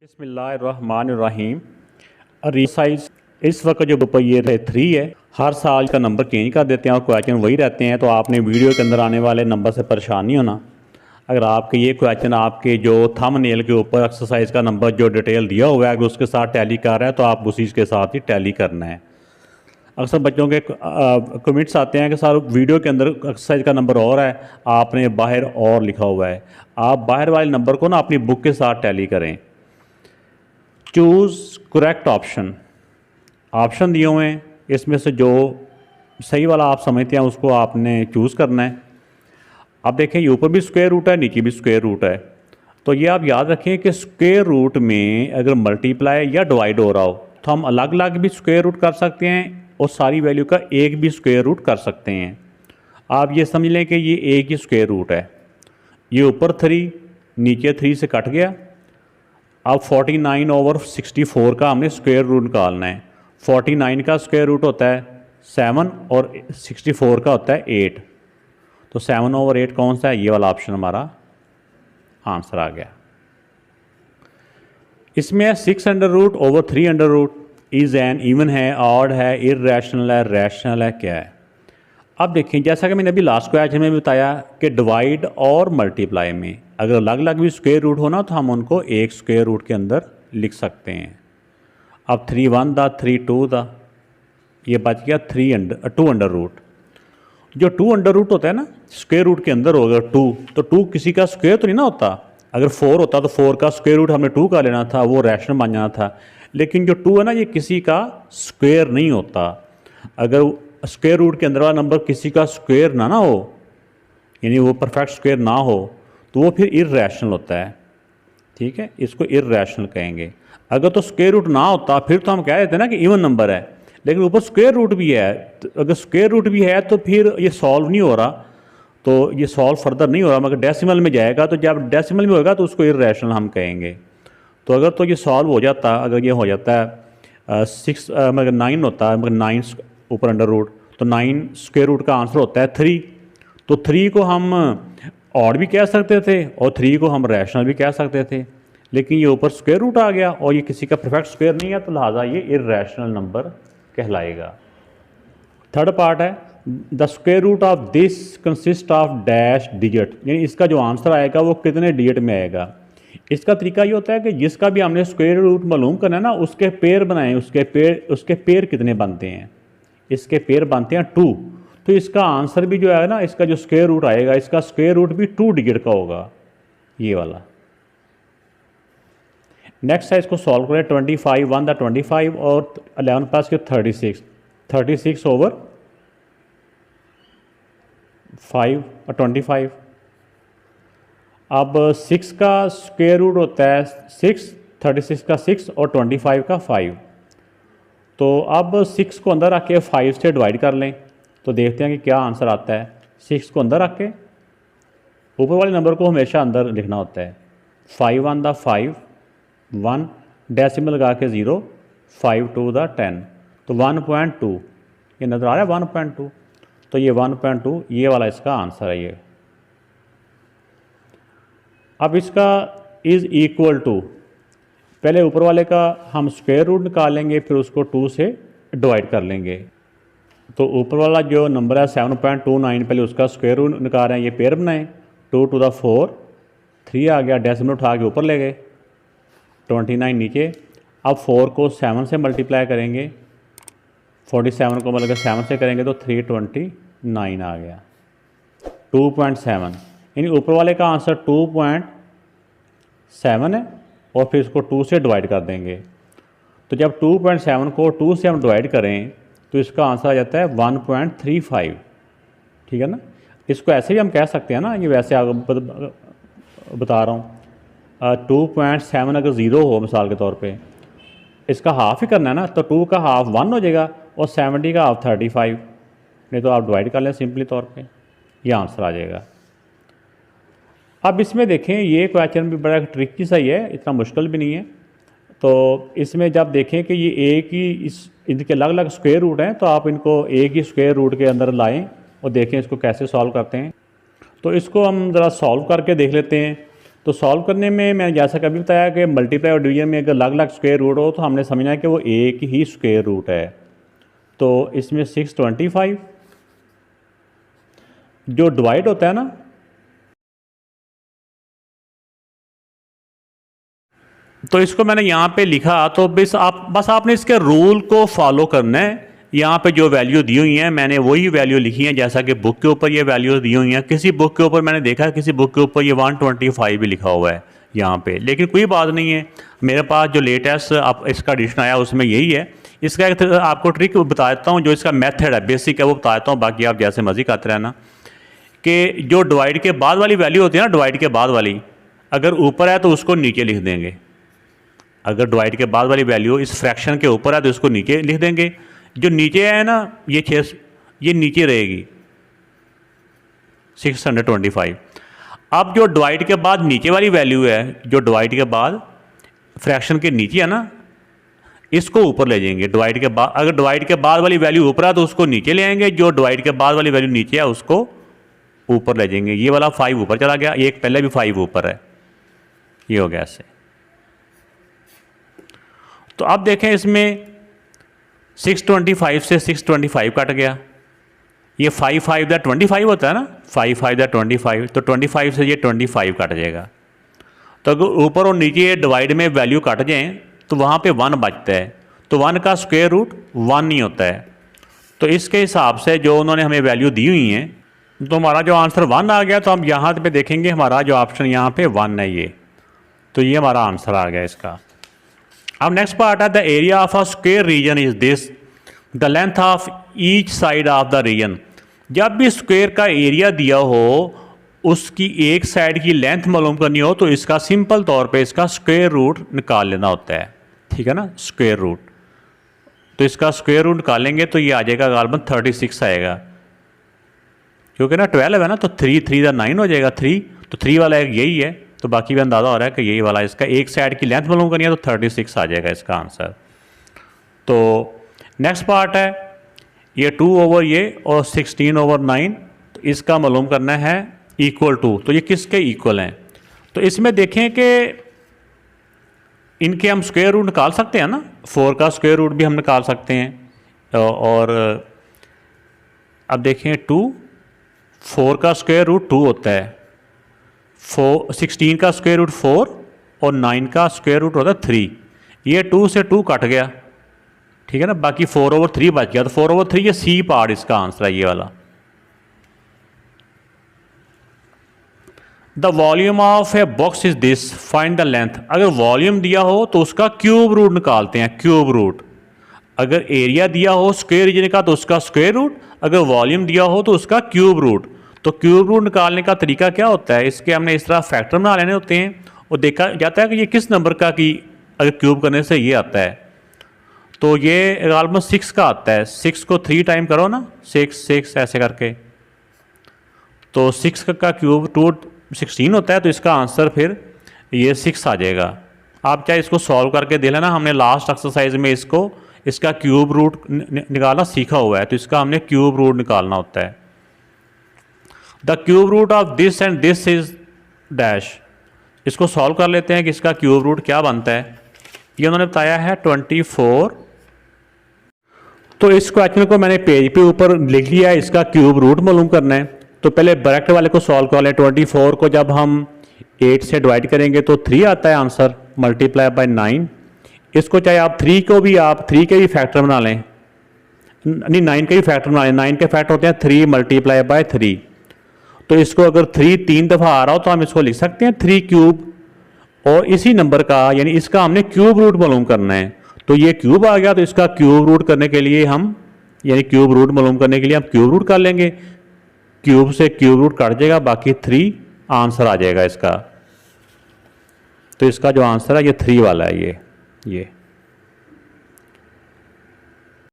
बिस्मिल्लाहिर्रहमानिर्रहीम। रिसाइज इस वक्त जो ऊपर ये 3 है, हर साल का नंबर चेंज कर देते हैं और क्वेश्चन वही रहते हैं। तो आपने वीडियो के अंदर आने वाले नंबर से परेशान नहीं होना। अगर आपके ये क्वेश्चन आपके जो थंबनेल के ऊपर एक्सरसाइज का नंबर जो डिटेल दिया हुआ है अगर उसके साथ टैली कर रहा है तो आप उसी के साथ ही टैली करना है। अक्सर बच्चों के कमेंट्स आते हैं कि सर वीडियो के अंदर एक्सरसाइज का नंबर और है, आपने बाहर और लिखा हुआ है। आप बाहर वाले नंबर को ना अपनी बुक के साथ टैली करें। चूज़ करेक्ट ऑप्शन दिए हुए हैं, इसमें से जो सही वाला आप समझते हैं उसको आपने चूज़ करना है। अब देखें ये ऊपर भी स्क्वायर रूट है, नीचे भी स्क्वायर रूट है। तो ये आप याद रखें कि स्क्वायर रूट में अगर मल्टीप्लाई या डिवाइड हो रहा हो तो हम अलग अलग भी स्क्वायर रूट कर सकते हैं और सारी वैल्यू का एक भी स्क्वायर रूट कर सकते हैं। आप ये समझ लें कि ये एक ही स्क्वायर रूट है। ये ऊपर 3 नीचे 3 से कट गया। अब 49/64 का हमने स्क्वायर रूट निकालना है। 49 का स्क्वायर रूट होता है 7 और 64 का होता है 8। तो 7/8 कौन सा है? ये वाला ऑप्शन हमारा आंसर आ गया। इसमें 6√/3 इज़ एन इवन है, ऑड है, इर्रेशनल है, रैशनल है, क्या है? अब देखें जैसा कि मैंने अभी लास्ट क्वेश्चन में बताया कि डिवाइड और मल्टीप्लाई में अगर अलग अलग भी स्क्वायर रूट होना तो हम उनको एक स्क्वायर रूट के अंदर लिख सकते हैं। अब 3 1 दा 3 2 दा ये बच गया 2 अंडर रूट। जो 2 अंडर रूट होता है ना स्क्वायर रूट के अंदर होगा 2, तो 2 किसी का स्क्वायर तो नहीं ना होता। अगर 4 होता तो 4 का स्क्वायर रूट हमने 2 का लेना था, वो रैशनल बन जाना था। लेकिन जो 2 है ना ये किसी का स्क्वायर नहीं होता। अगर स्क्वायर रूट के अंदर वाला नंबर किसी का स्क्वायर ना हो, यानी वो परफेक्ट स्क्वायर ना हो, तो वो फिर इर्रेशनल होता है। ठीक है, इसको इर्रेशनल कहेंगे। अगर तो स्क्वायर रूट ना होता फिर तो हम कह देते हैं ना कि इवन नंबर है, लेकिन ऊपर स्क्वायर रूट भी है। तो अगर स्क्वायर रूट भी है तो फिर ये सॉल्व नहीं हो रहा, तो ये सॉल्व फर्दर नहीं हो रहा। मगर डेसिमल में जाएगा तो जब डेसिमल में होगा तो उसको इर्रेशनल हम कहेंगे। तो अगर तो ये सॉल्व हो जाता, अगर ये हो जाता है 6 मगर 9 होता है, मगर 9 ऊपर अंडर रूट, तो 9 स्क्वायर रूट का आंसर होता है 3। तो 3 को हम ऑड भी कह सकते थे और 3 को हम रैशनल भी कह सकते थे, लेकिन ये ऊपर स्क्वायर रूट आ गया और ये किसी का परफेक्ट स्क्वायर नहीं है, तो लिहाजा ये इर्रेशनल नंबर कहलाएगा। थर्ड पार्ट है the square root of this consist of dash digit, यानी इसका जो आंसर आएगा वो कितने डिजिट में आएगा। इसका तरीका ये होता है कि जिसका भी हमने स्क्वायर रूट मालूम करना है ना उसके पेयर बनाएं। उसके पेयर कितने बनते हैं? इसके पेयर बनते हैं 2। तो इसका आंसर भी जो है ना, इसका जो स्क्वायर रूट आएगा इसका स्क्वायर रूट भी 2 डिजिट का होगा, ये वाला। नेक्स्ट है इसको सॉल्व करें। 25 1 दा 25 और 11 प्लस के 36 ओवर 5 और 25। अब 6 का स्क्वायर रूट होता है 6, 36 का 6 और 25 का 5। तो अब 6 को अंदर रख के 5 से डिवाइड कर लें तो देखते हैं कि क्या आंसर आता है। 6 को अंदर रख के ऊपर वाले नंबर को हमेशा अंदर लिखना होता है। 5 1 दा 5 1 डेसिमल लगा के 0, 5 2 दा 10, तो 1.2 ये नज़र आ रहा है 1.2। तो ये 1.2 ये वाला इसका आंसर है। ये अब इसका इज़ इक्वल टू, पहले ऊपर वाले का हम स्क्वायर रूट निकालेंगे फिर उसको 2 से डिवाइड कर लेंगे। तो ऊपर वाला जो नंबर है 7.29 पहले उसका स्क्वायर रूट निकाल रहे हैं, ये पेयर बनाएं। 2 to the 4 3 आ गया, डेसिमल उठा के ऊपर ले गए, 29 नीचे। अब 4 को 7 से मल्टीप्लाई करेंगे, 47 को मतलब 7 से करेंगे तो 329 आ गया, 2.7। यानी ऊपर वाले का आंसर 2.7 है और फिर इसको 2 से डिवाइड कर देंगे। तो जब 2.7 को 2 से हम डिवाइड करें तो इसका आंसर आ जाता है 1.35। ठीक है ना। इसको ऐसे भी हम कह सकते हैं ना, ये वैसे बता रहा हूँ। 2.7 अगर 0 हो मिसाल के तौर पे, इसका हाफ ही करना है ना, तो 2 का हाफ 1 हो जाएगा और 70 का हाफ 35। नहीं तो आप डिवाइड कर लें सिंपली तौर पे, ये आंसर आ जाएगा। अब इसमें देखें ये क्वेश्चन भी बड़ा ट्रिकी सा ही है, इतना मुश्किल भी नहीं है। तो इसमें जब देखें कि ये एक ही इनके अलग अलग स्क्वायर रूट हैं तो आप इनको एक ही स्क्वायर रूट के अंदर लाएं और देखें इसको कैसे सॉल्व करते हैं। तो इसको हम ज़रा सॉल्व करके देख लेते हैं। तो सॉल्व करने में मैं जैसा कभी बताया कि मल्टीप्लाई और डिवीजन में अगर अलग अलग स्क्वायर रूट हो तो हमने समझना है कि वो एक ही स्क्वायर रूट है। तो इसमें 625 जो डिवाइड होता है ना, तो इसको मैंने यहाँ पे लिखा, तो बस आपने इसके रूल को फॉलो करना है। यहाँ पे जो वैल्यू दी हुई हैं मैंने वही वैल्यू लिखी है, जैसा कि बुक के ऊपर ये वैल्यू दी हुई हैं। किसी बुक के ऊपर मैंने देखा, किसी बुक के ऊपर ये 125 भी लिखा हुआ है यहाँ पे, लेकिन कोई बात नहीं है। मेरे पास जो लेटेस्ट आप इसका एडिशन आया उसमें यही है। इसका एक आपको ट्रिक बता देता हूँ, जो इसका मेथड है बेसिक है वो बता देता हूँ, बाकी आप जैसे मर्जी करते रहना। कि जो डिवाइड के बाद वाली वैल्यू होती है ना, डिवाइड के बाद वाली, अगर ऊपर है तो उसको नीचे लिख देंगे। अगर डिवाइड के बाद वाली वैल्यू इस फ्रैक्शन के ऊपर है तो इसको नीचे लिख देंगे। जो नीचे है ना ये 6, ये नीचे रहेगी 625। अब जो डिवाइड के बाद नीचे वाली वैल्यू है, जो डिवाइड के बाद फ्रैक्शन के नीचे है ना, इसको ऊपर ले जाएंगे। डिवाइड के बाद, अगर डिवाइड के बाद वाली वैल्यू ऊपर है तो उसको नीचे ले आएंगे, जो डिवाइड के बाद वाली वैल्यू नीचे है उसको ऊपर ले जाएंगे। ये वाला 5 ऊपर चला गया, एक पहले भी 5 ऊपर है, ये हो गया ऐसे। तो अब देखें इसमें 625 से 625 कट गया। ये 5 5 दा 25 होता है ना, 5 5 दा 25, तो 25 से ये 25 कट जाएगा। तो अगर ऊपर और नीचे डिवाइड में वैल्यू कट जाएँ तो वहाँ पे 1 बचता है, तो 1 का स्क्वायर रूट 1 ही होता है। तो इसके हिसाब से जो उन्होंने हमें वैल्यू दी हुई हैं, तो हमारा जो आंसर 1 आ गया। तो हम यहाँ पे देखेंगे हमारा जो ऑप्शन यहाँ पे 1 है ये, तो ये हमारा आंसर आ गया इसका। अब नेक्स्ट पार्ट है, the area of a square region is this, the length of each side of the region. जब भी स्क्वायर का एरिया दिया हो उसकी एक साइड की लेंथ मालूम करनी हो तो इसका सिंपल तौर पे इसका स्क्वायर रूट निकाल लेना होता है, ठीक है ना, स्क्वायर रूट। तो इसका स्क्वायर रूट निकालेंगे तो ये आ जाएगा गालबन 36 आएगा, क्योंकि ना 12 है ना, तो 3 3 दा 9 हो जाएगा 3, तो 3 वाला एक यही है। तो बाकी भी अंदाज़ा हो रहा है कि यही वाला, इसका एक साइड की लेंथ मालूम करनी है तो 36 आ जाएगा इसका आंसर। तो नेक्स्ट पार्ट है ये 2 ओवर ये और 16 ओवर 9, तो इसका मालूम करना है इक्वल टू, तो ये किसके इक्वल हैं। तो इसमें देखें कि इनके हम स्क्वायर रूट निकाल सकते हैं ना, 4 का स्क्वायर रूट भी हम निकाल सकते हैं। और अब देखें 2, 4 का स्क्वायर रूट 2 होता है, 16 का स्क्वायर रूट 4 और 9 का स्क्वायर रूट होता है 3। ये 2 से 2 कट गया, ठीक है ना, बाकी 4 ओवर 3 बच गया। तो 4 ओवर 3 ये सी पार्ट इसका आंसर है, ये वाला। The volume of a box is this, find the length. अगर वॉल्यूम दिया हो तो उसका क्यूब रूट निकालते हैं, क्यूब रूट। अगर एरिया दिया हो स्क्वायर रीजन का तो उसका स्क्वायर रूट, अगर वॉल्यूम दिया हो तो उसका क्यूब रूट। तो क्यूब रूट निकालने का तरीका क्या होता है, इसके हमने इस तरह फैक्टर बना लेने होते हैं और देखा जाता है कि ये किस नंबर का की अगर क्यूब करने से ये आता है। तो ये ऑलमोस्ट 6 का आता है, 6 को 3 टाइम करो ना, 6 6 ऐसे करके, तो 6 का क्यूब 216 होता है। तो इसका आंसर फिर ये 6 आ जाएगा। आप चाहे इसको सॉल्व करके दे लेना, हमने लास्ट एक्सरसाइज में इसका क्यूब रूट निकालना सीखा हुआ है, तो इसका हमने क्यूब रूट निकालना होता है। The cube root of this and this is dash. इसको सॉल्व कर लेते हैं कि इसका क्यूब रूट क्या बनता है। ये उन्होंने बताया है 24। तो इस क्वेश्चन को मैंने पेज पे ऊपर लिख लिया है, इसका क्यूब रूट मालूम करना है। तो पहले ब्रैकेट वाले को सॉल्व कर लें। 24 को जब हम 8 से डिवाइड करेंगे तो 3 आता है आंसर, मल्टीप्लाई बाय 9। इसको चाहे आप 3 को भी आप 3 के भी फैक्टर बना लें, नहीं 9 के भी फैक्टर बना लें। 9 के फैक्टर होते हैं 3 मल्टीप्लाई बाय 3। तो इसको अगर 3 3 दफ़ा आ रहा हो तो हम इसको लिख सकते हैं 3 क्यूब, और इसी नंबर का यानी इसका हमने क्यूब रूट मालूम करना है। तो ये क्यूब आ गया, तो इसका क्यूब रूट करने के लिए हम यानी क्यूब रूट मालूम करने के लिए हम क्यूब रूट कर लेंगे। क्यूब से क्यूब रूट कट जाएगा, बाकी 3 आंसर आ जाएगा इसका। तो इसका जो आंसर है ये 3 वाला है, ये